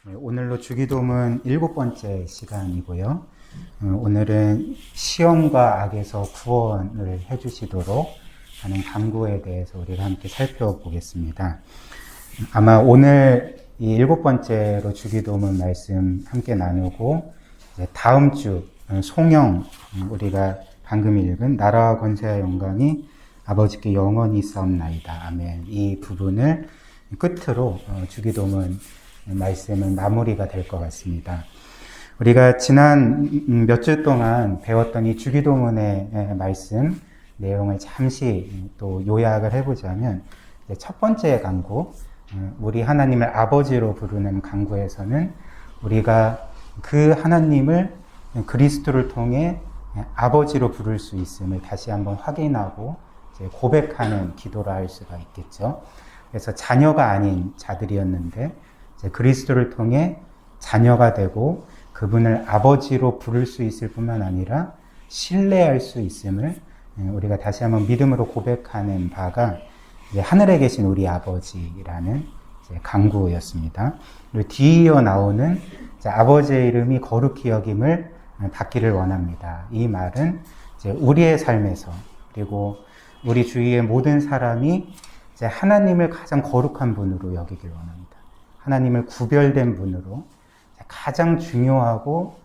오늘로 주기도문 7번째 시간이고요. 오늘은 시험과 악에서 구원을 해주시도록 하는 간구에 대해서 우리가 함께 살펴보겠습니다. 아마 오늘 이 7번째로 주기도문 말씀 함께 나누고 다음 주 송영 우리가 방금 읽은 나라와 권세와 영광이 아버지께 영원히 있사옵나이다. 아멘. 이 부분을 끝으로 주기도문 말씀은 마무리가 될 것 같습니다. 우리가 지난 몇 주 동안 배웠던 이 주기도문의 말씀 내용을 잠시 또 요약을 해보자면, 첫 번째 간구, 우리 하나님을 아버지로 부르는 간구에서는 우리가 그 하나님을 그리스도를 통해 아버지로 부를 수 있음을 다시 한번 확인하고 고백하는 기도라 할 수가 있겠죠. 그래서 자녀가 아닌 자들이었는데 그리스도를 통해 자녀가 되고 그분을 아버지로 부를 수 있을 뿐만 아니라 신뢰할 수 있음을 우리가 다시 한번 믿음으로 고백하는 바가 하늘에 계신 우리 아버지라는 간구였습니다. 그리고 뒤이어 나오는 아버지의 이름이 거룩히 여김을 받기를 원합니다. 이 말은 우리의 삶에서 그리고 우리 주위의 모든 사람이 하나님을 가장 거룩한 분으로 여기길 원합니다. 하나님을 구별된 분으로 가장 중요하고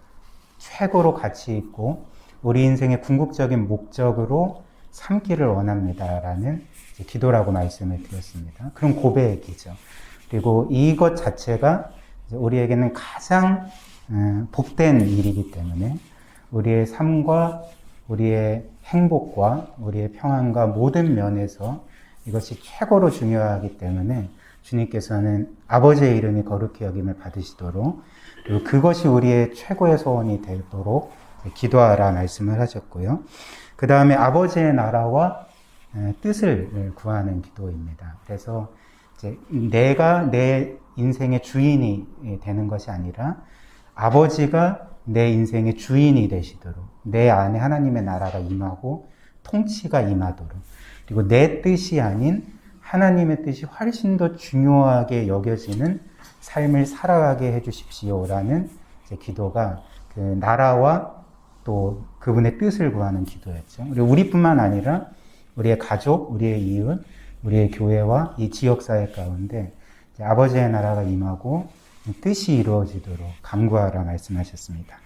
최고로 가치 있고 우리 인생의 궁극적인 목적으로 삼기를 원합니다라는 기도라고 말씀을 드렸습니다. 그런 고백이죠. 그리고 이것 자체가 우리에게는 가장 복된 일이기 때문에 우리의 삶과 우리의 행복과 우리의 평안과 모든 면에서 이것이 최고로 중요하기 때문에 주님께서는 아버지의 이름이 거룩히 여김을 받으시도록, 그리고 그것이 우리의 최고의 소원이 되도록 기도하라 말씀을 하셨고요. 그 다음에 아버지의 나라와 뜻을 구하는 기도입니다. 그래서 이제 내가 내 인생의 주인이 되는 것이 아니라 아버지가 내 인생의 주인이 되시도록, 내 안에 하나님의 나라가 임하고 통치가 임하도록, 그리고 내 뜻이 아닌 하나님의 뜻이 훨씬 더 중요하게 여겨지는 삶을 살아가게 해주십시오라는 기도가 그 나라와 또 그분의 뜻을 구하는 기도였죠. 그리고 우리뿐만 아니라 우리의 가족, 우리의 이웃, 우리의 교회와 이 지역사회 가운데 아버지의 나라가 임하고 뜻이 이루어지도록 간구하라 말씀하셨습니다.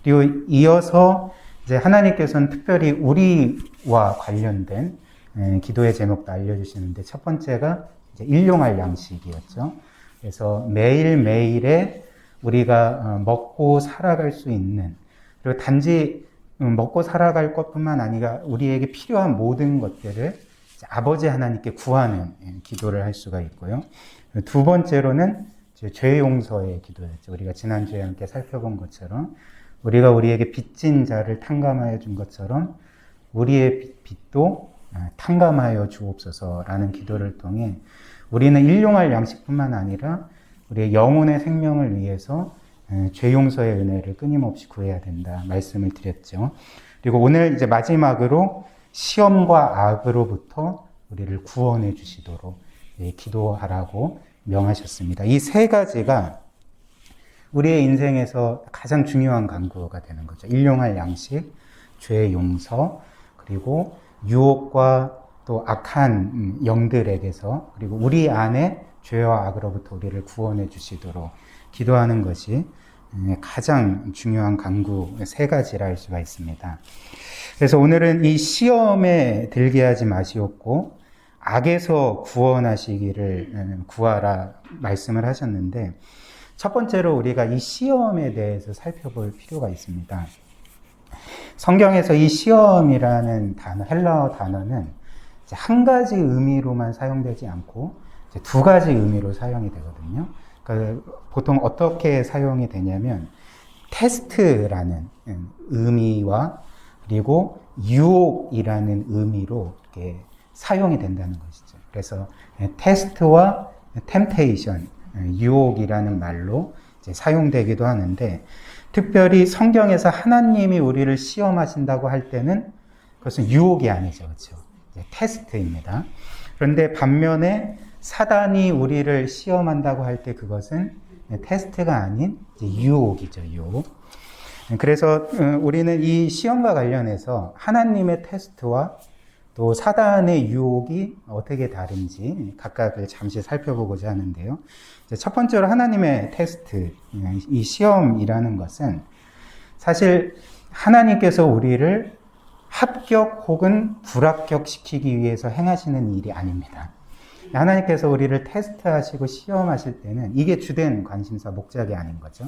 그리고 이어서 이제 하나님께서는 특별히 우리와 관련된 기도의 제목도 알려주시는데, 첫 번째가 이제 일용할 양식이었죠. 그래서 매일매일에 우리가 먹고 살아갈 수 있는, 그리고 단지 먹고 살아갈 것뿐만 아니라 우리에게 필요한 모든 것들을 아버지 하나님께 구하는 기도를 할 수가 있고요. 두 번째로는 죄 용서의 기도였죠. 우리가 지난주에 함께 살펴본 것처럼 우리가 우리에게 빚진 자를 탕감하여 준 것처럼 우리의 빚도 탕감하여 주옵소서라는 기도를 통해 우리는 일용할 양식뿐만 아니라 우리의 영혼의 생명을 위해서 죄 용서의 은혜를 끊임없이 구해야 된다 말씀을 드렸죠. 그리고 오늘 이제 마지막으로 시험과 악으로부터 우리를 구원해 주시도록 기도하라고 명하셨습니다. 이 세 가지가 우리의 인생에서 가장 중요한 간구가 되는 거죠. 일용할 양식, 죄 용서, 그리고 유혹과 또 악한 영들에게서, 그리고 우리 안에 죄와 악으로부터 우리를 구원해 주시도록 기도하는 것이 가장 중요한 간구 세 가지라 할 수가 있습니다. 그래서 오늘은 이 시험에 들게 하지 마시옵고 악에서 구원하시기를 구하라 말씀을 하셨는데, 첫 번째로 우리가 이 시험에 대해서 살펴볼 필요가 있습니다. 성경에서 이 시험이라는 단어, 헬라어 단어는 한 가지 의미로만 사용되지 않고 두 가지 의미로 사용이 되거든요. 그러니까 보통 어떻게 사용이 되냐면 테스트라는 의미와 그리고 유혹이라는 의미로 이렇게 사용이 된다는 것이죠. 그래서 테스트와 템테이션, 유혹이라는 말로 이제 사용되기도 하는데, 특별히 성경에서 하나님이 우리를 시험하신다고 할 때는 그것은 유혹이 아니죠. 그렇죠? 테스트입니다. 그런데 반면에 사단이 우리를 시험한다고 할 때 그것은 테스트가 아닌 이제 유혹이죠, 유혹. 그래서 우리는 이 시험과 관련해서 하나님의 테스트와 또 사단의 유혹이 어떻게 다른지 각각을 잠시 살펴보고자 하는데요. 첫 번째로 하나님의 테스트, 이 시험이라는 것은 사실 하나님께서 우리를 합격 혹은 불합격시키기 위해서 행하시는 일이 아닙니다. 하나님께서 우리를 테스트하시고 시험하실 때는 이게 주된 관심사, 목적이 아닌 거죠.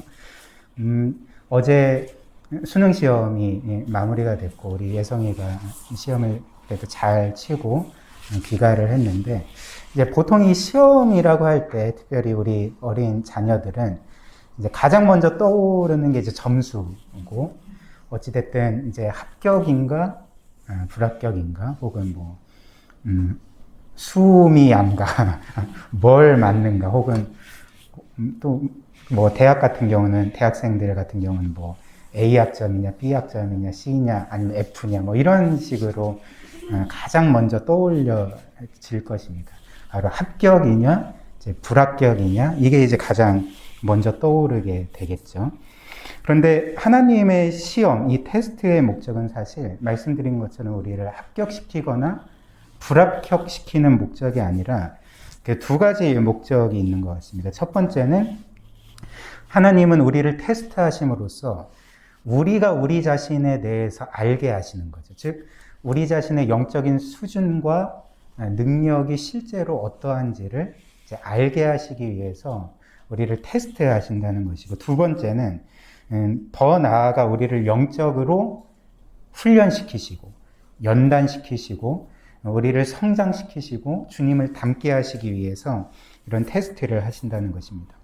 어제 수능 시험이 마무리가 됐고 우리 예성이가 시험을 그래도 잘 치고 귀가를 했는데, 이제 보통 이 시험이라고 할 때 특별히 우리 어린 자녀들은 이제 가장 먼저 떠오르는 게 이제 점수고, 어찌됐든 이제 합격인가 불합격인가 혹은 뭐 수미 양가 뭘 맞는가, 혹은 또 뭐 대학 같은 경우는 대학생들 같은 경우는 뭐 A 학점이냐 B 학점이냐 C냐 아니면 F냐 뭐 이런 식으로 가장 먼저 떠올려질 것입니다. 바로 합격이냐 이제 불합격이냐, 이게 이제 가장 먼저 떠오르게 되겠죠. 그런데 하나님의 시험, 이 테스트의 목적은 사실 말씀드린 것처럼 우리를 합격시키거나 불합격시키는 목적이 아니라 두 가지 목적이 있는 것 같습니다. 첫 번째는 하나님은 우리를 테스트하심으로써 우리가 우리 자신에 대해서 알게 하시는 거죠. 즉 우리 자신의 영적인 수준과 능력이 실제로 어떠한지를 이제 알게 하시기 위해서 우리를 테스트하신다는 것이고, 두 번째는 더 나아가 우리를 영적으로 훈련시키시고 연단시키시고 우리를 성장시키시고 주님을 닮게 하시기 위해서 이런 테스트를 하신다는 것입니다.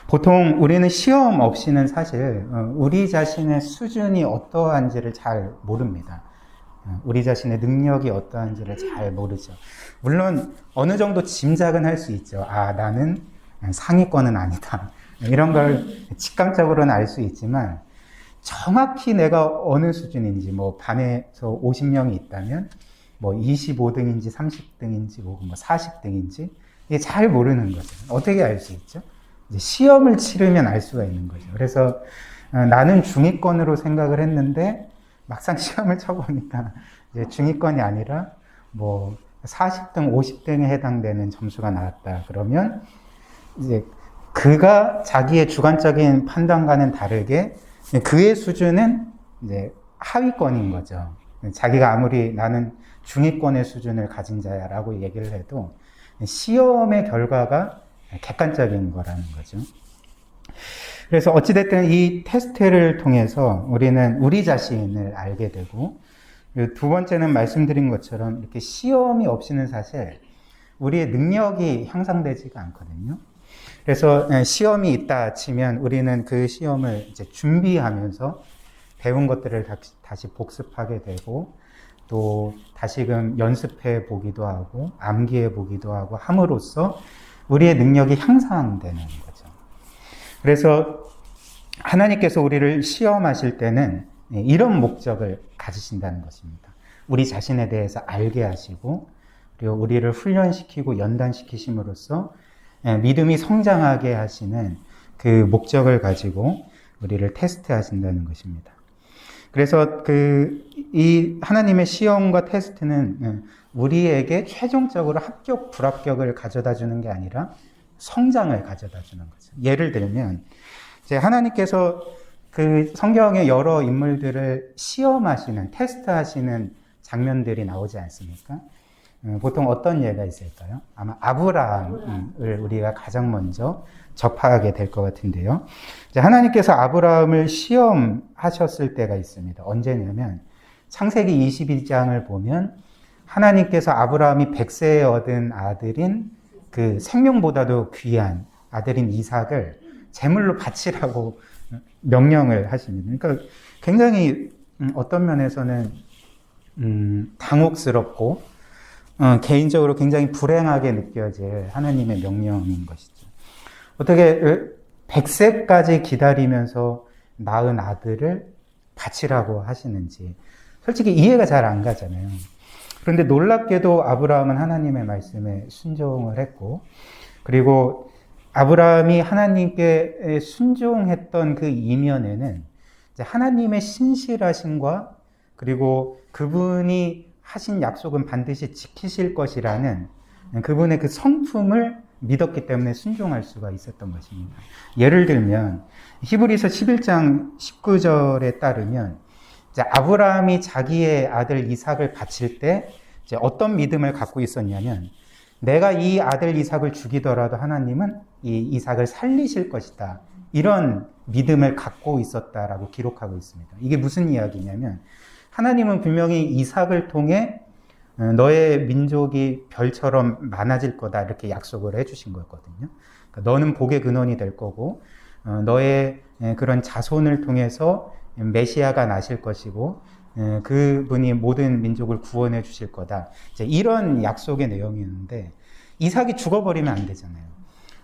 보통 우리는 시험 없이는 사실 우리 자신의 수준이 어떠한지를 잘 모릅니다. 우리 자신의 능력이 어떠한지를 잘 모르죠. 물론 어느 정도 짐작은 할 수 있죠. 아, 나는 상위권은 아니다. 이런 걸 직감적으로는 알 수 있지만 정확히 내가 어느 수준인지, 뭐 반에서 50명이 있다면 뭐 25등인지 30등인지 혹은 뭐 40등인지 이게 잘 모르는 거죠. 어떻게 알 수 있죠? 이제 시험을 치르면 알 수가 있는 거죠. 그래서 나는 중위권으로 생각을 했는데 막상 시험을 쳐보니까 이제 중위권이 아니라 뭐 40등, 50등에 해당되는 점수가 나왔다. 그러면 이제 그가 자기의 주관적인 판단과는 다르게 그의 수준은 이제 하위권인 거죠. 자기가 아무리 나는 중위권의 수준을 가진 자야라고 얘기를 해도 시험의 결과가 객관적인 거라는 거죠. 그래서 어찌됐든 이 테스트를 통해서 우리는 우리 자신을 알게 되고, 두 번째는 말씀드린 것처럼 이렇게 시험이 없이는 사실 우리의 능력이 향상되지가 않거든요. 그래서 시험이 있다 치면 우리는 그 시험을 이제 준비하면서 배운 것들을 다시 복습하게 되고, 또 다시금 연습해 보기도 하고 암기해 보기도 하고 함으로써 우리의 능력이 향상되는 거죠. 그래서 하나님께서 우리를 시험하실 때는 이런 목적을 가지신다는 것입니다. 우리 자신에 대해서 알게 하시고, 그리고 우리를 훈련시키고 연단시키심으로써 믿음이 성장하게 하시는 그 목적을 가지고 우리를 테스트하신다는 것입니다. 그래서 이 하나님의 시험과 테스트는 우리에게 최종적으로 합격, 불합격을 가져다 주는 게 아니라 성장을 가져다 주는 거죠. 예를 들면, 이제 하나님께서 그 성경의 여러 인물들을 시험하시는, 테스트하시는 장면들이 나오지 않습니까? 보통 어떤 예가 있을까요? 아마 아브라함을 우리가 가장 먼저 접하게 될 것 같은데요. 이제 하나님께서 아브라함을 시험하셨을 때가 있습니다. 언제냐면 창세기 22장을 보면 하나님께서 아브라함이 100세에 얻은 아들인 그 생명보다도 귀한 아들인 이삭을 제물로 바치라고 명령을 하십니다. 그러니까 굉장히 어떤 면에서는 당혹스럽고 개인적으로 굉장히 불행하게 느껴질 하나님의 명령인 것이죠. 어떻게 100세까지 기다리면서 낳은 아들을 바치라고 하시는지 솔직히 이해가 잘 안 가잖아요. 그런데 놀랍게도 아브라함은 하나님의 말씀에 순종을 했고, 그리고 아브라함이 하나님께 순종했던 그 이면에는 이제 하나님의 신실하심과 그리고 그분이 하신 약속은 반드시 지키실 것이라는 그분의 그 성품을 믿었기 때문에 순종할 수가 있었던 것입니다. 예를 들면 히브리서 11장 19절에 따르면 이제 아브라함이 자기의 아들 이삭을 바칠 때 이제 어떤 믿음을 갖고 있었냐면 내가 이 아들 이삭을 죽이더라도 하나님은 이 이삭을 살리실 것이다. 이런 믿음을 갖고 있었다라고 기록하고 있습니다. 이게 무슨 이야기냐면 하나님은 분명히 이삭을 통해 너의 민족이 별처럼 많아질 거다 이렇게 약속을 해주신 거거든요. 그러니까 너는 복의 근원이 될 거고 너의 그런 자손을 통해서 메시아가 나실 것이고 그분이 모든 민족을 구원해 주실 거다. 이제 이런 약속의 내용이었는데 이삭이 죽어버리면 안 되잖아요.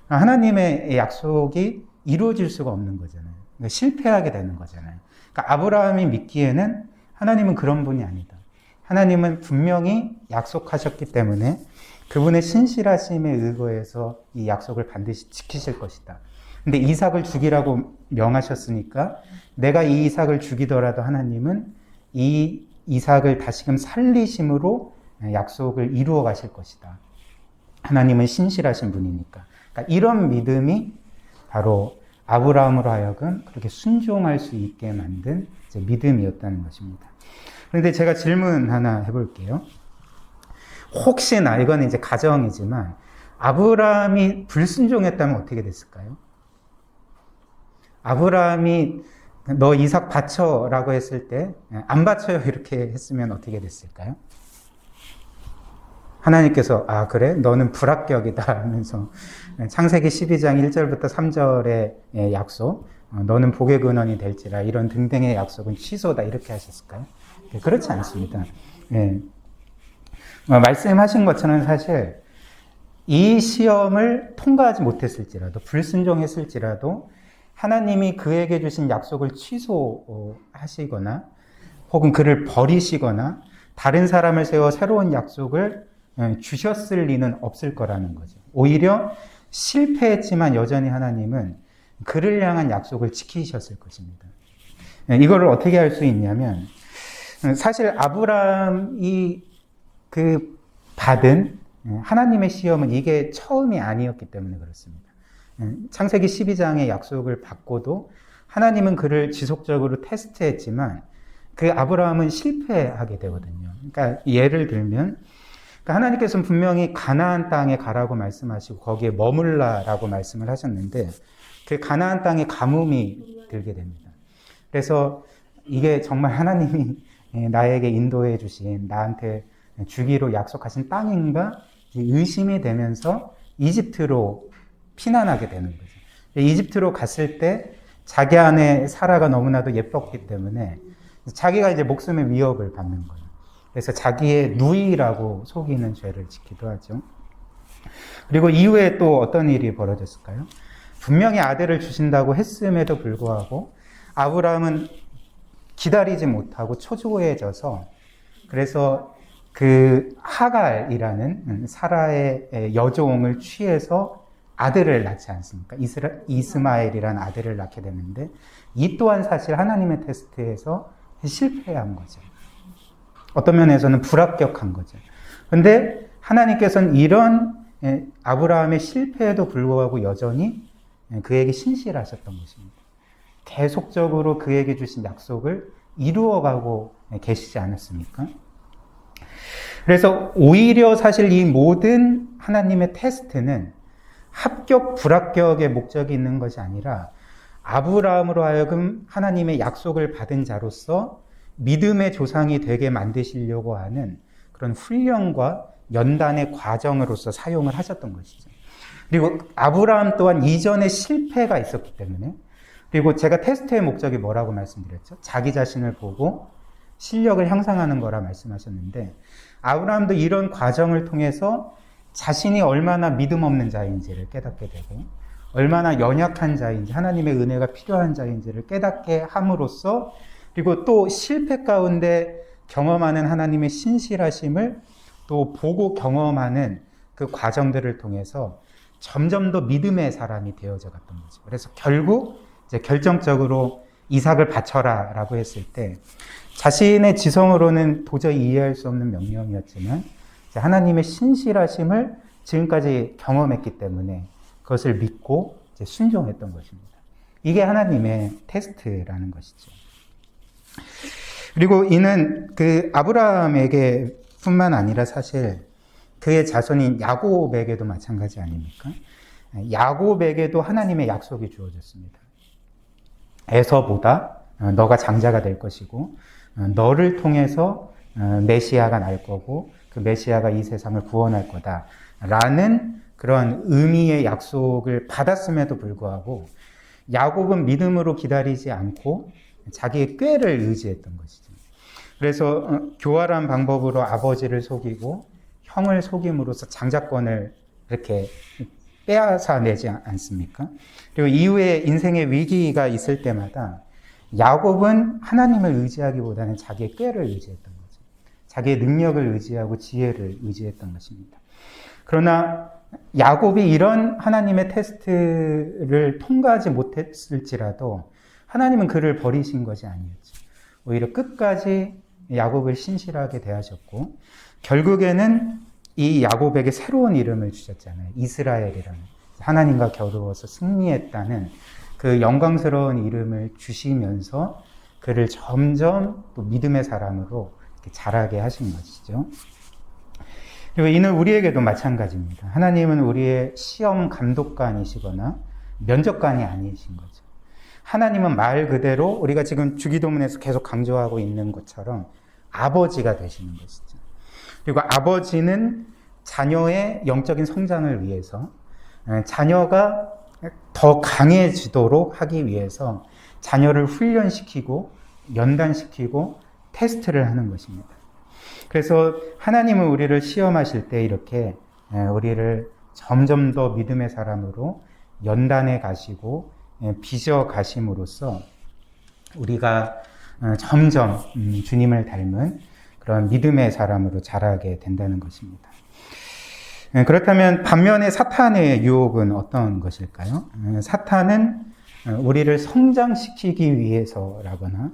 하나님의 약속이 이루어질 수가 없는 거잖아요. 그러니까 실패하게 되는 거잖아요. 그러니까 아브라함이 믿기에는 하나님은 그런 분이 아니다. 하나님은 분명히 약속하셨기 때문에 그분의 신실하심에 의거해서 이 약속을 반드시 지키실 것이다. 근데 이삭을 죽이라고 명하셨으니까 내가 이 이삭을 죽이더라도 하나님은 이 이삭을 다시금 살리심으로 약속을 이루어 가실 것이다. 하나님은 신실하신 분이니까. 그러니까 이런 믿음이 바로 아브라함으로 하여금 그렇게 순종할 수 있게 만든 믿음이었다는 것입니다. 그런데 제가 질문 하나 해볼게요. 혹시나 이건 이제 가정이지만 아브라함이 불순종했다면 어떻게 됐을까요? 아브라함이 너 이삭 바쳐라고 했을 때 안 바쳐요 이렇게 했으면 어떻게 됐을까요? 하나님께서 아 그래? 너는 불합격이다 하면서 창세기 12장 1절부터 3절의 약속 너는 복의 근원이 될지라 이런 등등의 약속은 취소다 이렇게 하셨을까요? 그렇지 않습니다. 예. 말씀하신 것처럼 사실 이 시험을 통과하지 못했을지라도 불순종했을지라도 하나님이 그에게 주신 약속을 취소하시거나 혹은 그를 버리시거나 다른 사람을 세워 새로운 약속을 주셨을 리는 없을 거라는 거죠. 오히려 실패했지만 여전히 하나님은 그를 향한 약속을 지키셨을 것입니다. 이거를 어떻게 할 수 있냐면 사실 아브라함이 그 받은 하나님의 시험은 이게 처음이 아니었기 때문에 그렇습니다. 창세기 12장의 약속을 받고도 하나님은 그를 지속적으로 테스트했지만 그 아브라함은 실패하게 되거든요. 그러니까 예를 들면 하나님께서는 분명히 가나안 땅에 가라고 말씀하시고 거기에 머물라라고 말씀을 하셨는데 그 가나안 땅에 가뭄이 들게 됩니다. 그래서 이게 정말 하나님이 나에게 인도해 주신 나한테 주기로 약속하신 땅인가 의심이 되면서 이집트로 피난하게 되는 거죠. 이집트로 갔을 때 자기 안에 사라가 너무나도 예뻤기 때문에 자기가 이제 목숨의 위협을 받는 거예요. 그래서 자기의 누이라고 속이는 죄를 짓기도 하죠. 그리고 이후에 또 어떤 일이 벌어졌을까요? 분명히 아들을 주신다고 했음에도 불구하고 아브라함은 기다리지 못하고 초조해져서 그래서 그 하갈이라는 사라의 여종을 취해서 아들을 낳지 않습니까? 이스마엘이라는 아들을 낳게 됐는데 이 또한 사실 하나님의 테스트에서 실패한 거죠. 어떤 면에서는 불합격한 거죠. 그런데 하나님께서는 이런 아브라함의 실패에도 불구하고 여전히 그에게 신실하셨던 것입니다. 계속적으로 그에게 주신 약속을 이루어가고 계시지 않았습니까? 그래서 오히려 사실 이 모든 하나님의 테스트는 합격, 불합격의 목적이 있는 것이 아니라 아브라함으로 하여금 하나님의 약속을 받은 자로서 믿음의 조상이 되게 만드시려고 하는 그런 훈련과 연단의 과정으로서 사용을 하셨던 것이죠. 그리고 아브라함 또한 이전에 실패가 있었기 때문에 그리고 제가 테스트의 목적이 뭐라고 말씀드렸죠? 자기 자신을 보고 실력을 향상하는 거라 말씀하셨는데 아브라함도 이런 과정을 통해서 자신이 얼마나 믿음 없는 자인지를 깨닫게 되고 얼마나 연약한 자인지 하나님의 은혜가 필요한 자인지를 깨닫게 함으로써 그리고 또 실패 가운데 경험하는 하나님의 신실하심을 또 보고 경험하는 그 과정들을 통해서 점점 더 믿음의 사람이 되어져 갔던 거죠. 그래서 결국 이제 결정적으로 이삭을 바쳐라 라고 했을 때 자신의 지성으로는 도저히 이해할 수 없는 명령이었지만 하나님의 신실하심을 지금까지 경험했기 때문에 그것을 믿고 이제 순종했던 것입니다. 이게 하나님의 테스트라는 것이죠. 그리고 이는 그 아브라함에게 뿐만 아니라 사실 그의 자손인 야곱에게도 마찬가지 아닙니까? 야곱에게도 하나님의 약속이 주어졌습니다. 에서보다 너가 장자가 될 것이고 너를 통해서 메시아가 날 거고 그 메시아가 이 세상을 구원할 거다 라는 그런 의미의 약속을 받았음에도 불구하고 야곱은 믿음으로 기다리지 않고 자기의 꾀를 의지했던 것이죠. 그래서 교활한 방법으로 아버지를 속이고 형을 속임으로써 장자권을 이렇게 빼앗아내지 않습니까? 그리고 이후에 인생의 위기가 있을 때마다 야곱은 하나님을 의지하기보다는 자기의 꾀를 의지했던 거죠. 자기의 능력을 의지하고 지혜를 의지했던 것입니다. 그러나 야곱이 이런 하나님의 테스트를 통과하지 못했을지라도 하나님은 그를 버리신 것이 아니었죠. 오히려 끝까지 야곱을 신실하게 대하셨고 결국에는 이 야곱에게 새로운 이름을 주셨잖아요. 이스라엘이라는 하나님과 겨루어서 승리했다는 그 영광스러운 이름을 주시면서 그를 점점 또 믿음의 사람으로 이렇게 자라게 하신 것이죠. 그리고 이는 우리에게도 마찬가지입니다. 하나님은 우리의 시험 감독관이시거나 면접관이 아니신 거죠. 하나님은 말 그대로 우리가 지금 주기도문에서 계속 강조하고 있는 것처럼 아버지가 되시는 것이죠. 그리고 아버지는 자녀의 영적인 성장을 위해서 자녀가 더 강해지도록 하기 위해서 자녀를 훈련시키고 연단시키고 테스트를 하는 것입니다. 그래서 하나님은 우리를 시험하실 때 이렇게 우리를 점점 더 믿음의 사람으로 연단해 가시고 빚어 가심으로써 우리가 점점 주님을 닮은 그런 믿음의 사람으로 자라게 된다는 것입니다. 그렇다면 반면에 사탄의 유혹은 어떤 것일까요? 사탄은 우리를 성장시키기 위해서라거나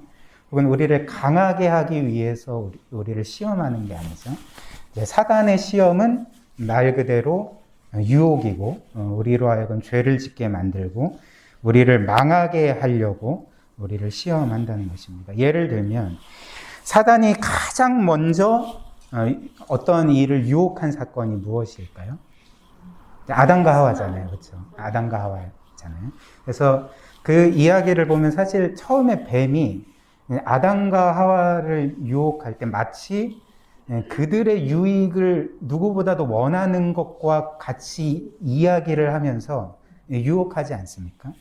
혹은 우리를 강하게 하기 위해서 우리를 시험하는 게 아니죠. 사단의 시험은 말 그대로 유혹이고 우리로 하여금 죄를 짓게 만들고 우리를 망하게 하려고 우리를 시험한다는 것입니다. 예를 들면 사단이 가장 먼저 어떤 일을 유혹한 사건이 무엇일까요? 아담과 하와잖아요. 그렇죠? 아담과 하와잖아요. 그래서 그 이야기를 보면 사실 처음에 뱀이 아담과 하와를 유혹할 때 마치 그들의 유익을 누구보다도 원하는 것과 같이 이야기를 하면서 유혹하지 않습니까?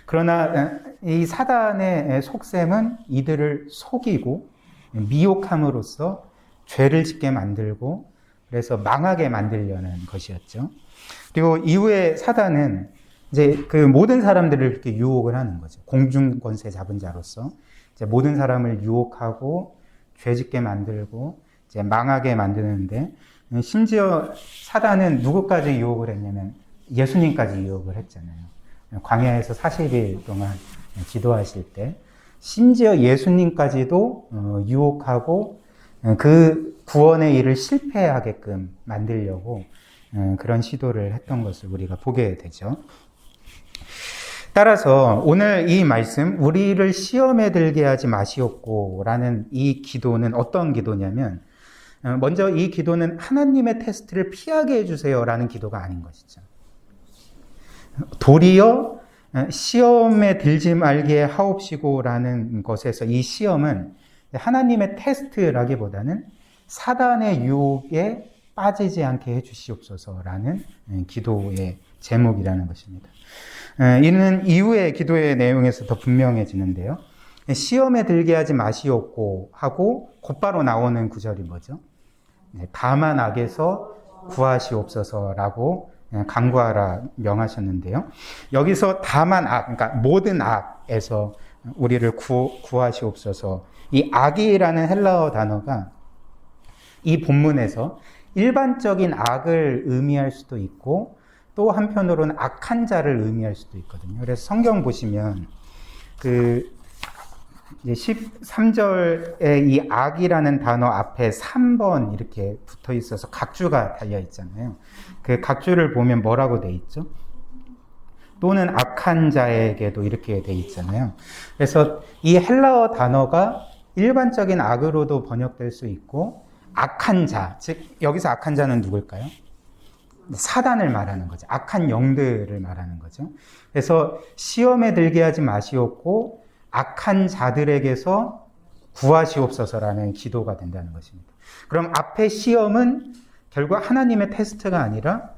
그러나 이 사단의 속셈은 이들을 속이고 미혹함으로써 죄를 짓게 만들고 그래서 망하게 만들려는 것이었죠. 그리고 이후에 사단은 이제 그 모든 사람들을 이렇게 유혹을 하는 거죠. 공중 권세 잡은 자로서 이제 모든 사람을 유혹하고 죄 짓게 만들고 이제 망하게 만드는데 심지어 사단은 누구까지 유혹을 했냐면 예수님까지 유혹을 했잖아요. 광야에서 40일 동안 기도하실 때 심지어 예수님까지도 유혹하고 그 구원의 일을 실패하게끔 만들려고 그런 시도를 했던 것을 우리가 보게 되죠. 따라서 오늘 이 말씀 우리를 시험에 들게 하지 마시옵고 라는 이 기도는 어떤 기도냐면 먼저 이 기도는 하나님의 테스트를 피하게 해주세요 라는 기도가 아닌 것이죠. 도리어 시험에 들지 말게 하옵시고 라는 것에서 이 시험은 하나님의 테스트라기보다는 사단의 유혹에 빠지지 않게 해주시옵소서라는 기도의 제목이라는 것입니다. 이는 이후의 기도의 내용에서 더 분명해지는데요. 시험에 들게 하지 마시옵고 하고 곧바로 나오는 구절이 뭐죠? 다만 악에서 구하시옵소서라고 간구하라 명하셨는데요. 여기서 다만 악, 그러니까 모든 악에서 우리를 구하시옵소서. 이 악이라는 헬라어 단어가 이 본문에서 일반적인 악을 의미할 수도 있고 또 한편으로는 악한 자를 의미할 수도 있거든요. 그래서 성경 보시면 이제 13절에 이 악이라는 단어 앞에 3번 이렇게 붙어 있어서 각주가 달려 있잖아요. 그 각주를 보면 뭐라고 돼 있죠? 또는 악한 자에게도 이렇게 돼 있잖아요. 그래서 이 헬라어 단어가 일반적인 악으로도 번역될 수 있고, 악한 자, 즉 여기서 악한 자는 누굴까요? 사단을 말하는 거죠. 악한 영들을 말하는 거죠. 그래서 시험에 들게 하지 마시옵고 악한 자들에게서 구하시옵소서라는 기도가 된다는 것입니다. 그럼 앞에 시험은 결국 하나님의 테스트가 아니라,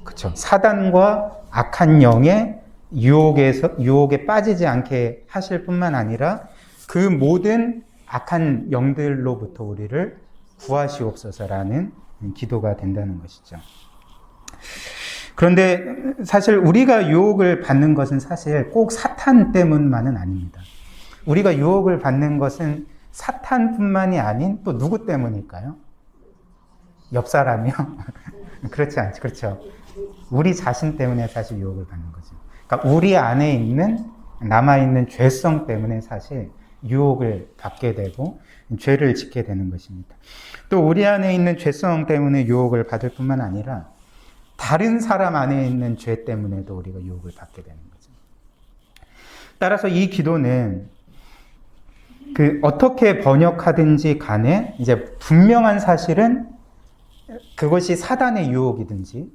그렇죠, 사단과 악한 영의 유혹에 빠지지 않게 하실 뿐만 아니라 그 모든 악한 영들로부터 우리를 구하시옵소서라는 기도가 된다는 것이죠. 그런데 사실 우리가 유혹을 받는 것은 사실 꼭 사탄 때문만은 아닙니다. 우리가 유혹을 받는 것은 사탄뿐만이 아닌 또 누구 때문일까요? 옆 사람이요? 그렇지 않죠. 그렇죠. 우리 자신 때문에 사실 유혹을 받는 거죠. 그러니까 우리 안에 있는, 남아있는 죄성 때문에 사실 유혹을 받게 되고 죄를 짓게 되는 것입니다. 또 우리 안에 있는 죄성 때문에 유혹을 받을 뿐만 아니라 다른 사람 안에 있는 죄 때문에도 우리가 유혹을 받게 되는 거죠. 따라서 이 기도는 어떻게 번역하든지 간에 이제 분명한 사실은 그것이 사단의 유혹이든지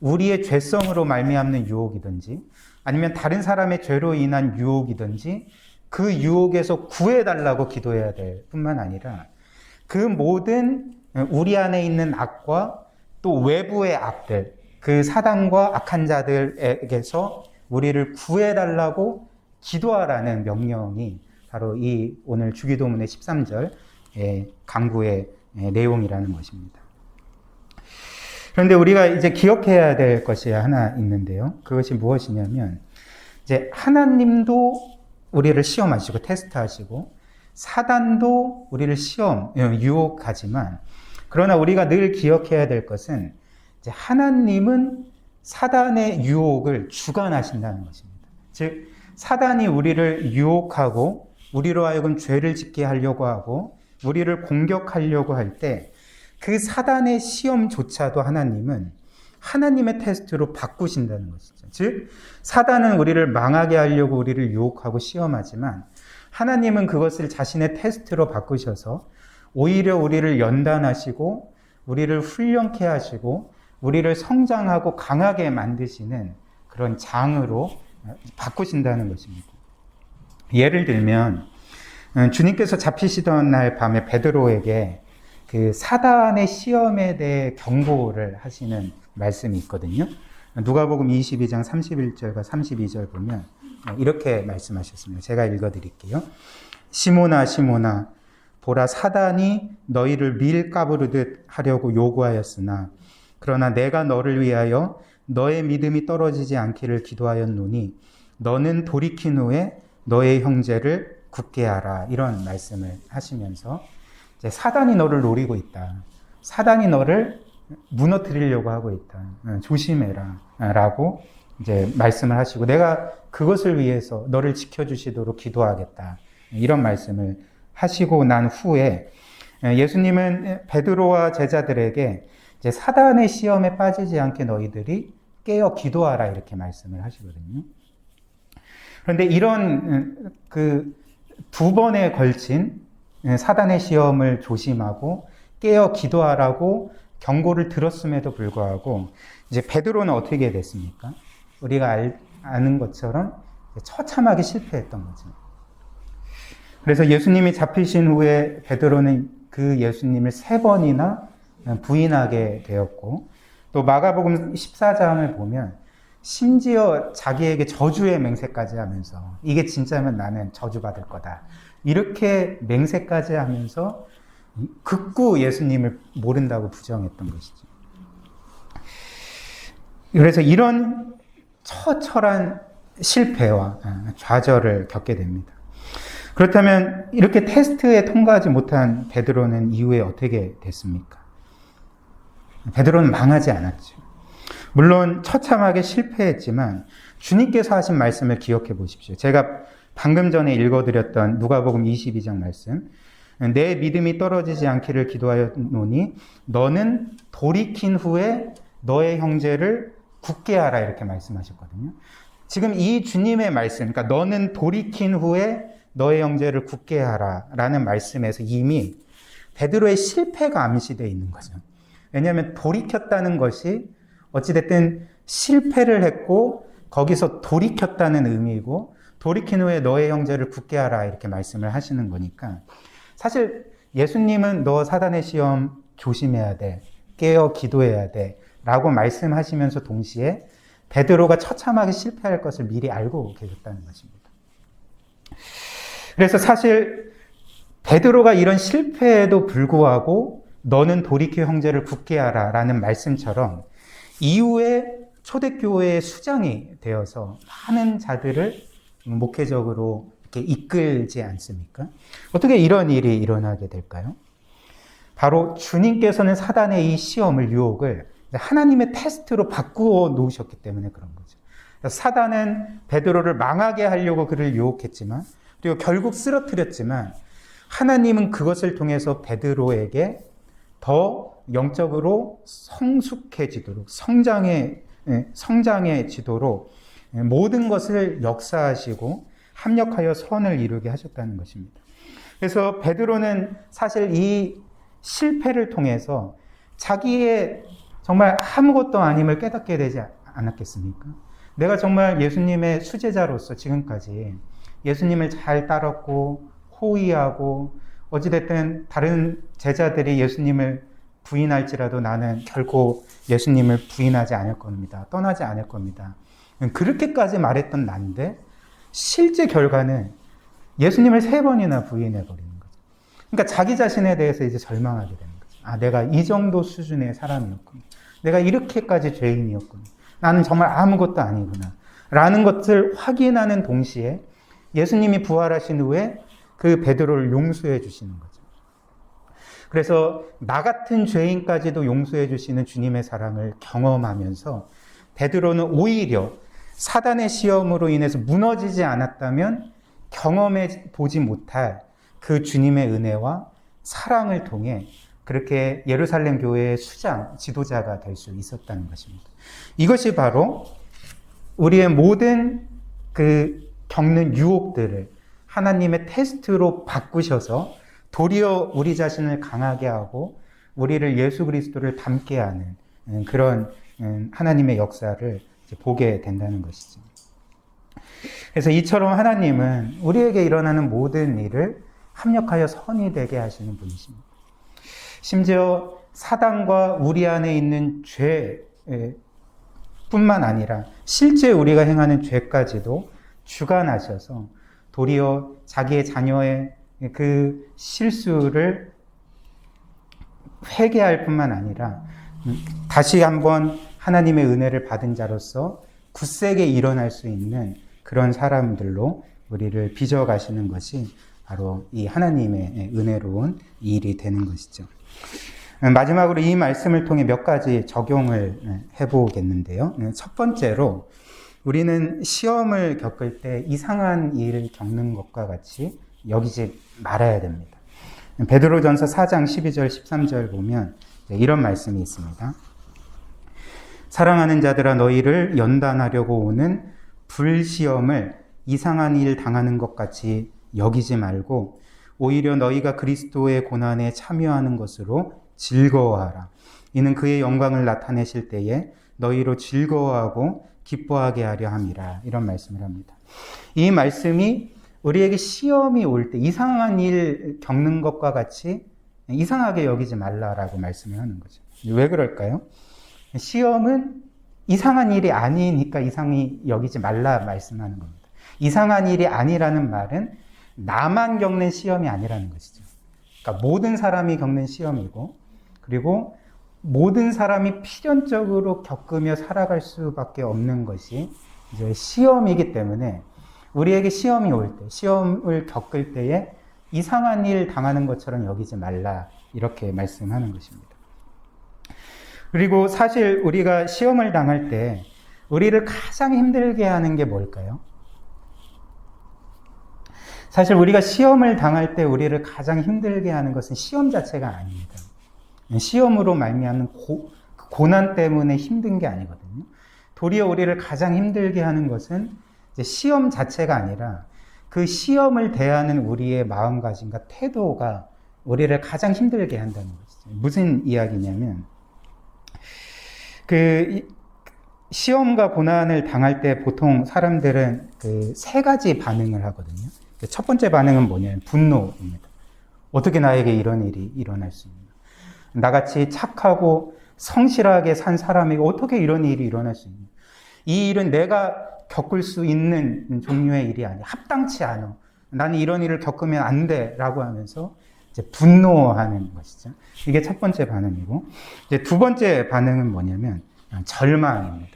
우리의 죄성으로 말미암는 유혹이든지 아니면 다른 사람의 죄로 인한 유혹이든지 그 유혹에서 구해달라고 기도해야 될 뿐만 아니라 그 모든 우리 안에 있는 악과 또 외부의 악들, 그 사단과 악한 자들에게서 우리를 구해달라고 기도하라는 명령이 바로 이 오늘 주기도문의 13절의 강구의 내용이라는 것입니다. 그런데 우리가 이제 기억해야 될 것이 하나 있는데요. 그것이 무엇이냐면, 이제 하나님도 우리를 시험하시고 테스트하시고 사단도 우리를 유혹하지만, 그러나 우리가 늘 기억해야 될 것은 이제 하나님은 사단의 유혹을 주관하신다는 것입니다. 즉 사단이 우리를 유혹하고 우리로 하여금 죄를 짓게 하려고 하고 우리를 공격하려고 할 때 그 사단의 시험조차도 하나님은 하나님의 테스트로 바꾸신다는 것이죠. 즉 사단은 우리를 망하게 하려고 우리를 유혹하고 시험하지만 하나님은 그것을 자신의 테스트로 바꾸셔서 오히려 우리를 연단하시고 우리를 훈련케 하시고 우리를 성장하고 강하게 만드시는 그런 장으로 바꾸신다는 것입니다. 예를 들면 주님께서 잡히시던 날 밤에 베드로에게 그 사단의 시험에 대해 경고를 하시는 말씀이 있거든요. 누가복음 22장 31절과 32절 보면 이렇게 말씀하셨습니다. 제가 읽어드릴게요. 시몬아 시몬아 보라 사단이 너희를 밀 까부르듯 하려고 요구하였으나 그러나 내가 너를 위하여 너의 믿음이 떨어지지 않기를 기도하였노니 너는 돌이킨 후에 너의 형제를 굳게 하라. 이런 말씀을 하시면서 이제 사단이 너를 노리고 있다. 사단이 너를 무너뜨리려고 하고 있다. 조심해라. 라고 이제 말씀을 하시고 내가 그것을 위해서 너를 지켜주시도록 기도하겠다. 이런 말씀을 하시고 난 후에 예수님은 베드로와 제자들에게 이제 사단의 시험에 빠지지 않게 너희들이 깨어 기도하라 이렇게 말씀을 하시거든요. 그런데 이런 두 번에 걸친 사단의 시험을 조심하고 깨어 기도하라고 경고를 들었음에도 불구하고 이제 베드로는 어떻게 됐습니까? 우리가 아는 것처럼 처참하게 실패했던 거죠. 그래서 예수님이 잡히신 후에 베드로는 그 예수님을 3번이나 부인하게 되었고 또 마가복음 14장을 보면 심지어 자기에게 저주의 맹세까지 하면서 이게 진짜면 나는 저주받을 거다. 이렇게 맹세까지 하면서 극구 예수님을 모른다고 부정했던 것이죠. 그래서 이런 처철한 실패와 좌절을 겪게 됩니다. 그렇다면 이렇게 테스트에 통과하지 못한 베드로는 이후에 어떻게 됐습니까? 베드로는 망하지 않았죠. 물론 처참하게 실패했지만 주님께서 하신 말씀을 기억해 보십시오. 제가 방금 전에 읽어드렸던 누가복음 22장 말씀. 내 믿음이 떨어지지 않기를 기도하였노니 너는 돌이킨 후에 너의 형제를 굳게 하라 이렇게 말씀하셨거든요. 지금 이 주님의 말씀, 그러니까 너는 돌이킨 후에 너의 형제를 굳게 하라 라는 말씀에서 이미 베드로의 실패가 암시되어 있는 거죠. 왜냐하면 돌이켰다는 것이 어찌됐든 실패를 했고 거기서 돌이켰다는 의미이고 돌이킨 후에 너의 형제를 굳게 하라 이렇게 말씀을 하시는 거니까 사실 예수님은 너 사단의 시험 조심해야 돼. 깨어 기도해야 돼. 라고 말씀하시면서 동시에 베드로가 처참하게 실패할 것을 미리 알고 계셨다는 것입니다. 그래서 사실 베드로가 이런 실패에도 불구하고 너는 돌이켜 형제를 굳게 하라 라는 말씀처럼 이후에 초대교회의 수장이 되어서 많은 자들을 목회적으로 이렇게 이끌지 않습니까? 어떻게 이런 일이 일어나게 될까요? 바로 주님께서는 사단의 이 시험을, 유혹을 하나님의 테스트로 바꾸어 놓으셨기 때문에 그런 거죠. 사단은 베드로를 망하게 하려고 그를 유혹했지만, 그리고 결국 쓰러뜨렸지만, 하나님은 그것을 통해서 베드로에게 더 영적으로 성숙해지도록, 성장해지도록 모든 것을 역사하시고 합력하여 선을 이루게 하셨다는 것입니다. 그래서 베드로는 사실 이 실패를 통해서 자기의 정말 아무것도 아님을 깨닫게 되지 않았겠습니까? 내가 정말 예수님의 수제자로서 지금까지 예수님을 잘 따랐고 호의하고 어찌됐든 다른 제자들이 예수님을 부인할지라도 나는 결코 예수님을 부인하지 않을 겁니다. 떠나지 않을 겁니다. 그렇게까지 말했던 난데 실제 결과는 예수님을 3번이나 부인해버리는 거죠. 그러니까 자기 자신에 대해서 이제 절망하게 되는 거죠. 아, 내가 이 정도 수준의 사람이었구나. 내가 이렇게까지 죄인이었구나. 나는 정말 아무것도 아니구나. 라는 것을 확인하는 동시에 예수님이 부활하신 후에 그 베드로를 용서해 주시는 거죠. 그래서 나 같은 죄인까지도 용서해 주시는 주님의 사랑을 경험하면서 베드로는 오히려 사단의 시험으로 인해서 무너지지 않았다면 경험해 보지 못할 그 주님의 은혜와 사랑을 통해 그렇게 예루살렘 교회의 수장, 지도자가 될 수 있었다는 것입니다. 이것이 바로 우리의 모든 그 겪는 유혹들을 하나님의 테스트로 바꾸셔서 도리어 우리 자신을 강하게 하고 우리를 예수 그리스도를 닮게 하는 그런 하나님의 역사를 보게 된다는 것이죠. 그래서 이처럼 하나님은 우리에게 일어나는 모든 일을 합력하여 선이 되게 하시는 분이십니다. 심지어 사단과 우리 안에 있는 죄뿐만 아니라 실제 우리가 행하는 죄까지도 주관하셔서 도리어 자기의 자녀의 그 실수를 회개할 뿐만 아니라 다시 한번 하나님의 은혜를 받은 자로서 굳세게 일어날 수 있는 그런 사람들로 우리를 빚어가시는 것이 바로 이 하나님의 은혜로운 일이 되는 것이죠. 마지막으로 이 말씀을 통해 몇 가지 적용을 해보겠는데요. 첫 번째로 우리는 시험을 겪을 때 이상한 일을 겪는 것과 같이 여기지 말아야 됩니다. 베드로전서 4장 12절 13절 보면 이런 말씀이 있습니다. 사랑하는 자들아 너희를 연단하려고 오는 불시험을 이상한 일 당하는 것 같이 여기지 말고 오히려 너희가 그리스도의 고난에 참여하는 것으로 즐거워하라. 이는 그의 영광을 나타내실 때에 너희로 즐거워하고 기뻐하게 하려 함이라. 이런 말씀을 합니다. 이 말씀이 우리에게 시험이 올 때 이상한 일 겪는 것과 같이 이상하게 여기지 말라라고 말씀을 하는 거죠. 왜 그럴까요? 시험은 이상한 일이 아니니까 이상히 여기지 말라 말씀하는 겁니다. 이상한 일이 아니라는 말은 나만 겪는 시험이 아니라는 것이죠. 그러니까 모든 사람이 겪는 시험이고 그리고 모든 사람이 필연적으로 겪으며 살아갈 수밖에 없는 것이 이제 시험이기 때문에 우리에게 시험이 올 때, 시험을 겪을 때에 이상한 일 당하는 것처럼 여기지 말라 이렇게 말씀하는 것입니다. 그리고 사실 우리가 시험을 당할 때 우리를 가장 힘들게 하는 게 뭘까요? 사실 우리가 시험을 당할 때 우리를 가장 힘들게 하는 것은 시험 자체가 아닙니다. 시험으로 말미암는 고난 때문에 힘든 게 아니거든요. 도리어 우리를 가장 힘들게 하는 것은 이제 시험 자체가 아니라 그 시험을 대하는 우리의 마음가짐과 태도가 우리를 가장 힘들게 한다는 것이죠. 무슨 이야기냐면, 시험과 고난을 당할 때 보통 사람들은 세 가지 반응을 하거든요. 첫 번째 반응은 뭐냐면 분노입니다. 어떻게 나에게 이런 일이 일어날 수 있나? 나같이 착하고 성실하게 산 사람에게 어떻게 이런 일이 일어날 수 있나? 이 일은 내가 겪을 수 있는 종류의 일이 아니야. 합당치 않아. 나는 이런 일을 겪으면 안 돼. 라고 하면서 이제 분노하는 것이죠. 이게 첫 번째 반응이고, 이제 두 번째 반응은 뭐냐면 절망입니다.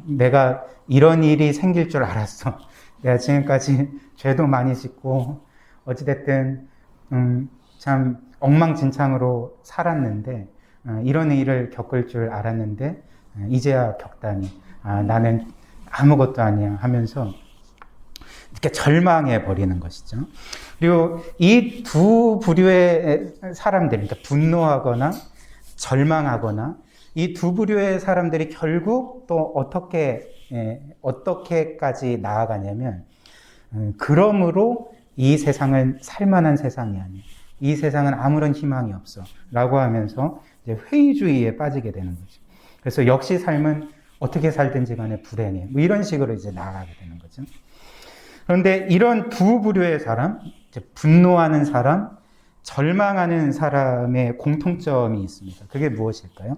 내가 이런 일이 생길 줄 알았어. 내가 지금까지 죄도 많이 짓고 어찌됐든 참 엉망진창으로 살았는데 이런 일을 겪을 줄 알았는데 이제야 겪다니 나는 아무것도 아니야 하면서 이렇게 절망해 버리는 것이죠. 그리고 이 두 부류의 사람들, 그러니까 분노하거나 절망하거나 이 두 부류의 사람들이 결국 또 어떻게까지 나아가냐면, 그러므로 이 세상은 살만한 세상이 아니야. 이 세상은 아무런 희망이 없어. 라고 하면서 이제 회의주의에 빠지게 되는 거죠. 그래서 역시 삶은 어떻게 살든지 간에 불행해. 뭐 이런 식으로 이제 나아가게 되는 거죠. 그런데 이런 두 부류의 사람, 이제 분노하는 사람, 절망하는 사람의 공통점이 있습니다. 그게 무엇일까요?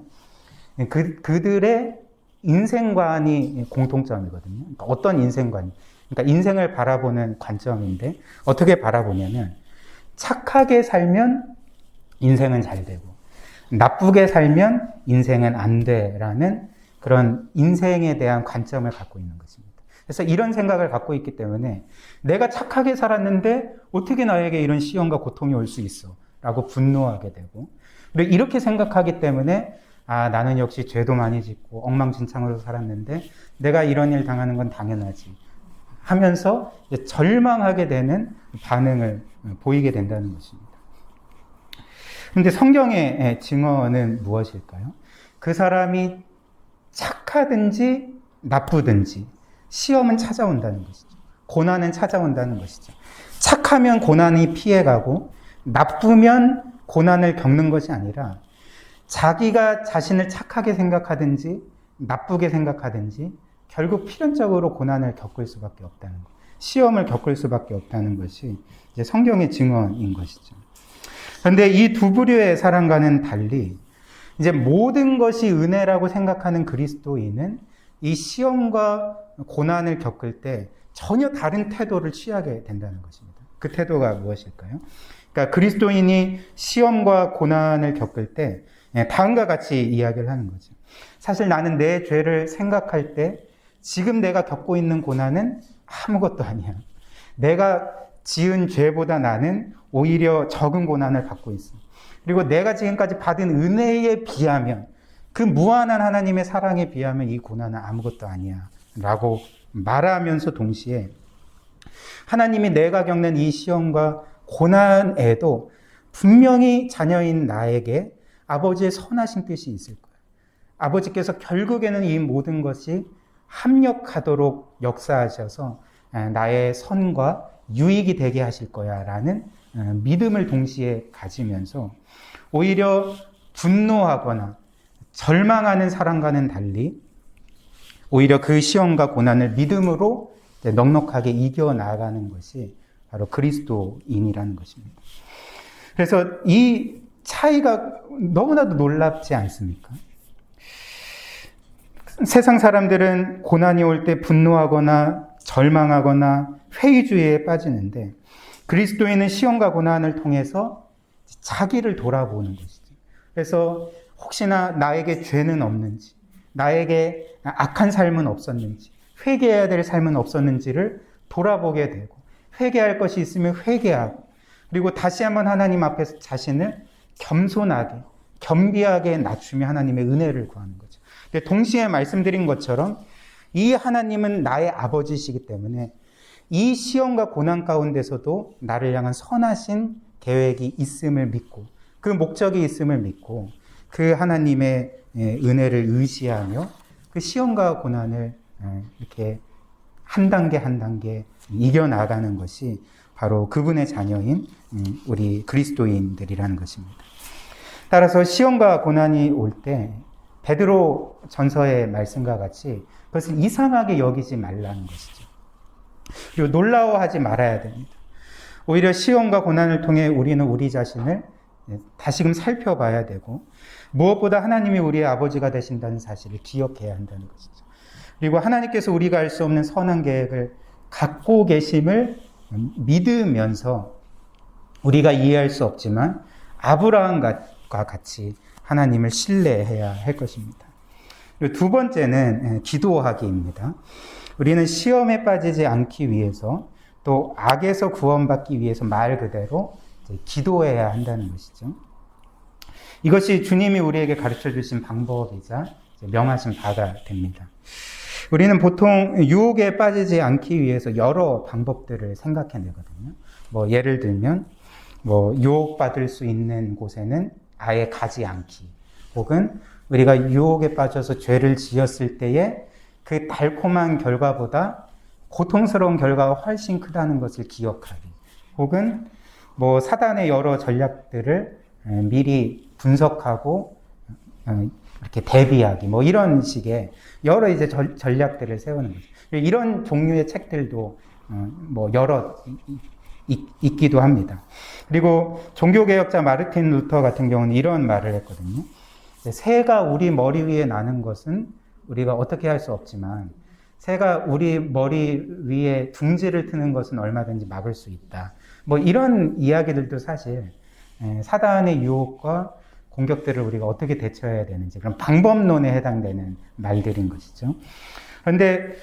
그들의 인생관이 공통점이거든요. 그러니까 어떤 인생관? 그러니까 인생을 바라보는 관점인데 어떻게 바라보냐면 착하게 살면 인생은 잘 되고 나쁘게 살면 인생은 안 돼라는 그런 인생에 대한 관점을 갖고 있는 것입니다. 그래서 이런 생각을 갖고 있기 때문에 내가 착하게 살았는데 어떻게 나에게 이런 시험과 고통이 올 수 있어? 라고 분노하게 되고, 그리고 이렇게 생각하기 때문에 나는 역시 죄도 많이 짓고 엉망진창으로 살았는데 내가 이런 일 당하는 건 당연하지 하면서 절망하게 되는 반응을 보이게 된다는 것입니다. 그런데 성경의 증언은 무엇일까요? 그 사람이 착하든지 나쁘든지 시험은 찾아온다는 것이죠. 고난은 찾아온다는 것이죠. 착하면 고난이 피해가고 나쁘면 고난을 겪는 것이 아니라 자기가 자신을 착하게 생각하든지 나쁘게 생각하든지 결국 필연적으로 고난을 겪을 수밖에 없다는 것, 시험을 겪을 수밖에 없다는 것이 이제 성경의 증언인 것이죠. 그런데 이 두 부류의 사람과는 달리 이제 모든 것이 은혜라고 생각하는 그리스도인은 이 시험과 고난을 겪을 때 전혀 다른 태도를 취하게 된다는 것입니다. 그 태도가 무엇일까요? 그러니까 그리스도인이 시험과 고난을 겪을 때 다음과 같이 이야기를 하는 거죠. 사실 나는 내 죄를 생각할 때 지금 내가 겪고 있는 고난은 아무것도 아니야. 내가 지은 죄보다 나는 오히려 적은 고난을 받고 있어. 그리고 내가 지금까지 받은 은혜에 비하면, 그 무한한 하나님의 사랑에 비하면 이 고난은 아무것도 아니야 라고 말하면서 동시에 하나님이 내가 겪는 이 시험과 고난에도 분명히 자녀인 나에게 아버지의 선하신 뜻이 있을 거예요. 아버지께서 결국에는 이 모든 것이 합력하도록 역사하셔서 나의 선과 유익이 되게 하실 거야 라는 믿음을 동시에 가지면서 오히려 분노하거나 절망하는 사람과는 달리 오히려 그 시험과 고난을 믿음으로 넉넉하게 이겨나가는 것이 바로 그리스도인이라는 것입니다. 그래서 이 차이가 너무나도 놀랍지 않습니까? 세상 사람들은 고난이 올 때 분노하거나 절망하거나 회의주의에 빠지는데 그리스도인은 시험과 고난을 통해서 자기를 돌아보는 것이죠. 그래서 혹시나 나에게 죄는 없는지, 나에게 악한 삶은 없었는지, 회개해야 될 삶은 없었는지를 돌아보게 되고, 회개할 것이 있으면 회개하고, 그리고 다시 한번 하나님 앞에서 자신을 겸손하게 겸비하게 낮추며 하나님의 은혜를 구하는 거죠. 근데 동시에 말씀드린 것처럼 이 하나님은 나의 아버지시기 때문에 이 시험과 고난 가운데서도 나를 향한 선하신 계획이 있음을 믿고 그 목적이 있음을 믿고 그 하나님의 은혜를 의지하며 그 시험과 고난을 이렇게 한 단계 한 단계 이겨나가는 것이 바로 그분의 자녀인 우리 그리스도인들이라는 것입니다. 따라서 시험과 고난이 올 때 베드로 전서의 말씀과 같이 그것을 이상하게 여기지 말라는 것이죠. 그리고 놀라워하지 말아야 됩니다. 오히려 시험과 고난을 통해 우리는 우리 자신을 다시금 살펴봐야 되고 무엇보다 하나님이 우리의 아버지가 되신다는 사실을 기억해야 한다는 것이죠. 그리고 하나님께서 우리가 알 수 없는 선한 계획을 갖고 계심을 믿으면서 우리가 이해할 수 없지만 아브라함과 같이 하나님을 신뢰해야 할 것입니다. 그리고 두 번째는 기도하기입니다. 우리는 시험에 빠지지 않기 위해서 또 악에서 구원받기 위해서 말 그대로 기도해야 한다는 것이죠. 이것이 주님이 우리에게 가르쳐 주신 방법이자 명하신 바가 됩니다. 우리는 보통 유혹에 빠지지 않기 위해서 여러 방법들을 생각해내거든요. 예를 들면 유혹받을 수 있는 곳에는 아예 가지 않기, 혹은 우리가 유혹에 빠져서 죄를 지었을 때에 그 달콤한 결과보다 고통스러운 결과가 훨씬 크다는 것을 기억하기, 혹은 사단의 여러 전략들을 미리 분석하고 이렇게 대비하기, 이런 식의 여러 이제 전략들을 세우는 거죠. 이런 종류의 책들도 여러 있기도 합니다. 그리고 종교개혁자 마르틴 루터 같은 경우는 이런 말을 했거든요. 새가 우리 머리 위에 나는 것은 우리가 어떻게 할 수 없지만 새가 우리 머리 위에 둥지를 트는 것은 얼마든지 막을 수 있다. 이런 이야기들도 사실 사단의 유혹과 공격들을 우리가 어떻게 대처해야 되는지 그런 방법론에 해당되는 말들인 것이죠. 그런데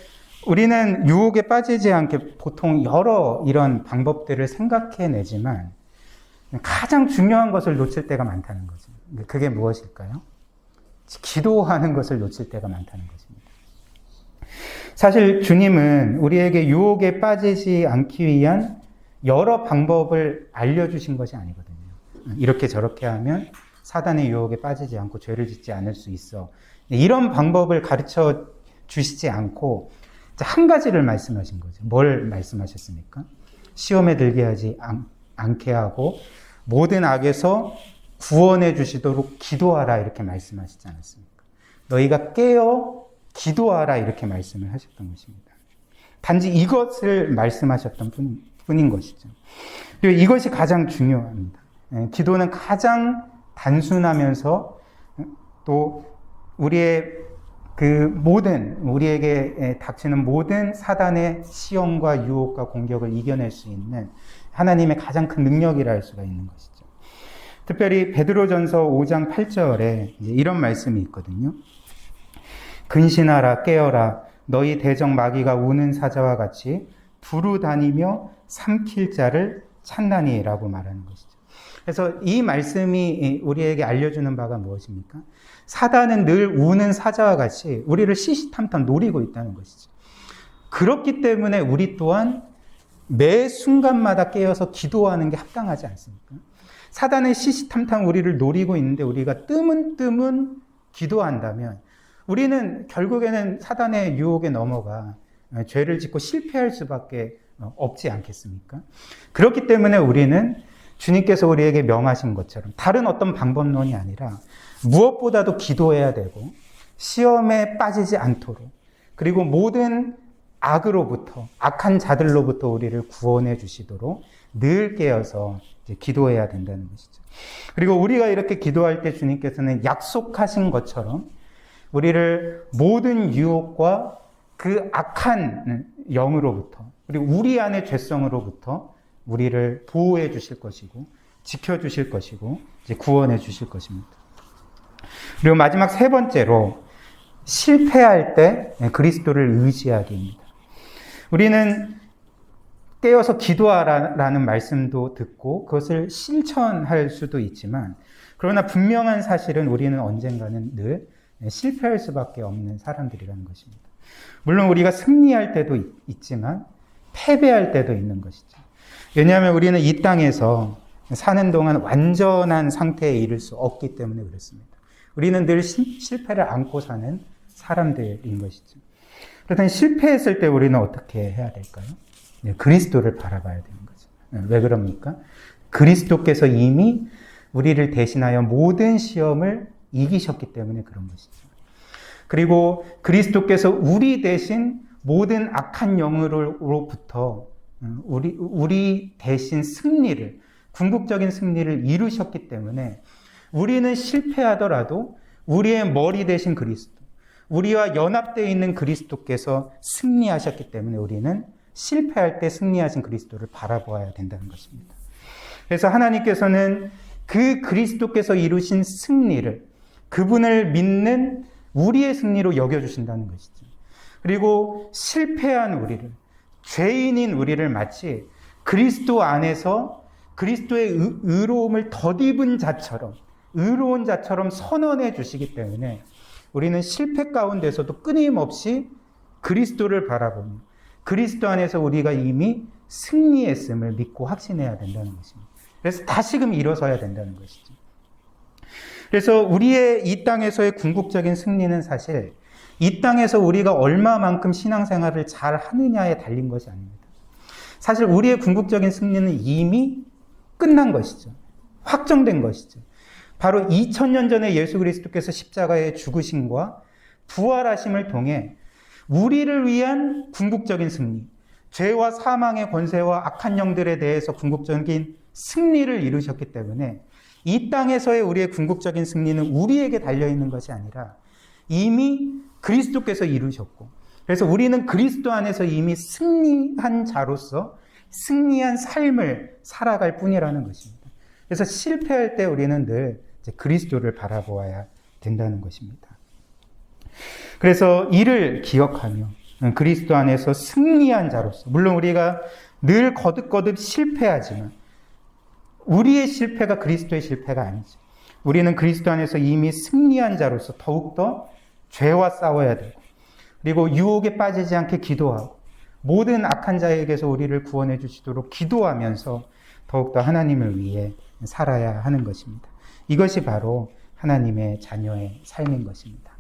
우리는 유혹에 빠지지 않게 보통 여러 이런 방법들을 생각해내지만 가장 중요한 것을 놓칠 때가 많다는 거죠. 그게 무엇일까요? 기도하는 것을 놓칠 때가 많다는 것입니다. 사실 주님은 우리에게 유혹에 빠지지 않기 위한 여러 방법을 알려주신 것이 아니거든요. 이렇게 저렇게 하면 사단의 유혹에 빠지지 않고 죄를 짓지 않을 수 있어. 이런 방법을 가르쳐 주시지 않고 한 가지를 말씀하신 거죠. 뭘 말씀하셨습니까? 시험에 들게 하지 않게 하고 모든 악에서 구원해 주시도록 기도하라, 이렇게 말씀하시지 않았습니까? 너희가 깨어 기도하라, 이렇게 말씀을 하셨던 것입니다. 단지 이것을 말씀하셨던 뿐인 것이죠. 그리고 이것이 가장 중요합니다. 기도는 가장 단순하면서 또 우리의 우리에게 닥치는 모든 사단의 시험과 유혹과 공격을 이겨낼 수 있는 하나님의 가장 큰 능력이라 할 수가 있는 것이죠. 특별히 베드로전서 5장 8절에 이런 말씀이 있거든요. 근신하라, 깨어라, 너희 대적 마귀가 우는 사자와 같이 두루 다니며 삼킬 자를 찾나니 라고 말하는 것이죠. 그래서 이 말씀이 우리에게 알려주는 바가 무엇입니까? 사단은 늘 우는 사자와 같이 우리를 시시탐탐 노리고 있다는 것이죠. 그렇기 때문에 우리 또한 매 순간마다 깨어서 기도하는 게 합당하지 않습니까? 사단은 시시탐탐 우리를 노리고 있는데 우리가 뜨문뜨문 기도한다면 우리는 결국에는 사단의 유혹에 넘어가 죄를 짓고 실패할 수밖에 없지 않겠습니까? 그렇기 때문에 우리는 주님께서 우리에게 명하신 것처럼 다른 어떤 방법론이 아니라 무엇보다도 기도해야 되고 시험에 빠지지 않도록, 그리고 모든 악으로부터, 악한 자들로부터 우리를 구원해 주시도록 늘 깨어서 기도해야 된다는 것이죠. 그리고 우리가 이렇게 기도할 때 주님께서는 약속하신 것처럼 우리를 모든 유혹과 그 악한 영으로부터, 그리고 우리 안의 죄성으로부터 우리를 보호해 주실 것이고 지켜 주실 것이고 이제 구원해 주실 것입니다. 그리고 마지막 세 번째로 실패할 때 그리스도를 의지하기입니다. 우리는 깨어서 기도하라는 말씀도 듣고 그것을 실천할 수도 있지만 그러나 분명한 사실은 우리는 언젠가는 늘 실패할 수밖에 없는 사람들이라는 것입니다. 물론 우리가 승리할 때도 있지만 패배할 때도 있는 것이죠. 왜냐하면 우리는 이 땅에서 사는 동안 완전한 상태에 이를 수 없기 때문에 그렇습니다. 우리는 늘 실패를 안고 사는 사람들인 것이죠. 그렇다면 실패했을 때 우리는 어떻게 해야 될까요? 그리스도를 바라봐야 되는 거죠. 왜 그럽니까? 그리스도께서 이미 우리를 대신하여 모든 시험을 이기셨기 때문에 그런 것이죠. 그리고 그리스도께서 우리 대신 모든 악한 영으로부터 우리 대신 승리를, 궁극적인 승리를 이루셨기 때문에 우리는 실패하더라도 우리의 머리 대신 그리스도, 우리와 연합되어 있는 그리스도께서 승리하셨기 때문에 우리는 실패할 때 승리하신 그리스도를 바라보아야 된다는 것입니다. 그래서 하나님께서는 그 그리스도께서 이루신 승리를, 그분을 믿는 우리의 승리로 여겨주신다는 것이죠. 그리고 실패한 우리를, 죄인인 우리를 마치 그리스도 안에서 그리스도의 의로움을 덧입은 자처럼, 의로운 자처럼 선언해 주시기 때문에 우리는 실패 가운데서도 끊임없이 그리스도를 바라보며 그리스도 안에서 우리가 이미 승리했음을 믿고 확신해야 된다는 것입니다. 그래서 다시금 일어서야 된다는 것이죠. 그래서 우리의 이 땅에서의 궁극적인 승리는 사실 이 땅에서 우리가 얼마만큼 신앙생활을 잘 하느냐에 달린 것이 아닙니다. 사실 우리의 궁극적인 승리는 이미 끝난 것이죠. 확정된 것이죠. 바로 2000년 전에 예수 그리스도께서 십자가에 죽으심과 부활하심을 통해 우리를 위한 궁극적인 승리, 죄와 사망의 권세와 악한 영들에 대해서 궁극적인 승리를 이루셨기 때문에 이 땅에서의 우리의 궁극적인 승리는 우리에게 달려있는 것이 아니라 이미 그리스도께서 이루셨고, 그래서 우리는 그리스도 안에서 이미 승리한 자로서 승리한 삶을 살아갈 뿐이라는 것입니다. 그래서 실패할 때 우리는 늘 이제 그리스도를 바라보아야 된다는 것입니다. 그래서 이를 기억하며 그리스도 안에서 승리한 자로서, 물론 우리가 늘 거듭거듭 실패하지만 우리의 실패가 그리스도의 실패가 아니죠. 우리는 그리스도 안에서 이미 승리한 자로서 더욱더 죄와 싸워야 되고, 그리고 유혹에 빠지지 않게 기도하고 모든 악한 자에게서 우리를 구원해 주시도록 기도하면서 더욱더 하나님을 위해 살아야 하는 것입니다. 이것이 바로 하나님의 자녀의 삶인 것입니다.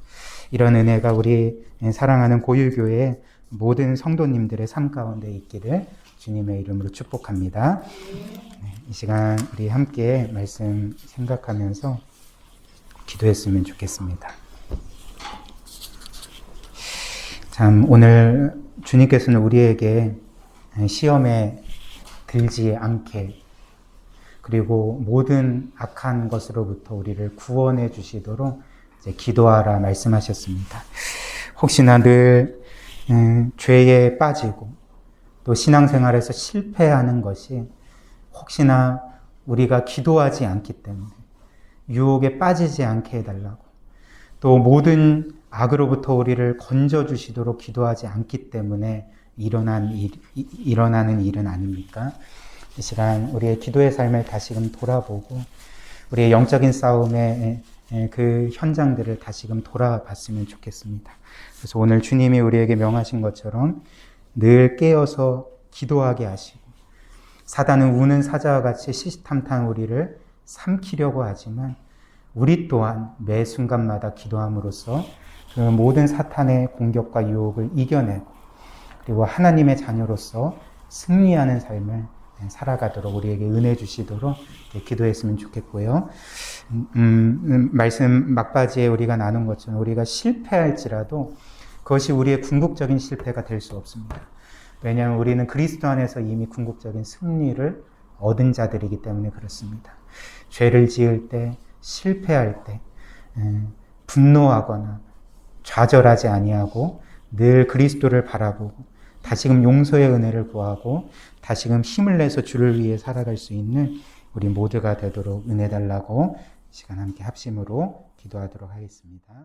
이런 은혜가 우리 사랑하는 고유교회 모든 성도님들의 삶 가운데 있기를 주님의 이름으로 축복합니다. 이 시간 우리 함께 말씀 생각하면서 기도했으면 좋겠습니다. 참, 오늘 주님께서는 우리에게 시험에 들지 않게, 그리고 모든 악한 것으로부터 우리를 구원해 주시도록 이제 기도하라 말씀하셨습니다. 혹시나 늘 죄에 빠지고 또 신앙생활에서 실패하는 것이 혹시나 우리가 기도하지 않기 때문에 유혹에 빠지지 않게 해달라고, 또 모든 악으로부터 우리를 건져주시도록 기도하지 않기 때문에 일어나는 일은 아닙니까? 이 시간 우리의 기도의 삶을 다시금 돌아보고 우리의 영적인 싸움의 그 현장들을 다시금 돌아봤으면 좋겠습니다. 그래서 오늘 주님이 우리에게 명하신 것처럼 늘 깨어서 기도하게 하시고, 사단은 우는 사자와 같이 시시탐탐 우리를 삼키려고 하지만 우리 또한 매 순간마다 기도함으로써 그 모든 사탄의 공격과 유혹을 이겨내고, 그리고 하나님의 자녀로서 승리하는 삶을 살아가도록 우리에게 은혜 주시도록 기도했으면 좋겠고요. 말씀 막바지에 우리가 나눈 것처럼 우리가 실패할지라도 그것이 우리의 궁극적인 실패가 될 수 없습니다. 왜냐하면 우리는 그리스도 안에서 이미 궁극적인 승리를 얻은 자들이기 때문에 그렇습니다. 죄를 지을 때, 실패할 때 분노하거나 좌절하지 아니하고 늘 그리스도를 바라보고 다시금 용서의 은혜를 구하고 다시금 힘을 내서 주를 위해 살아갈 수 있는 우리 모두가 되도록 은혜 달라고 시간 함께 합심으로 기도하도록 하겠습니다.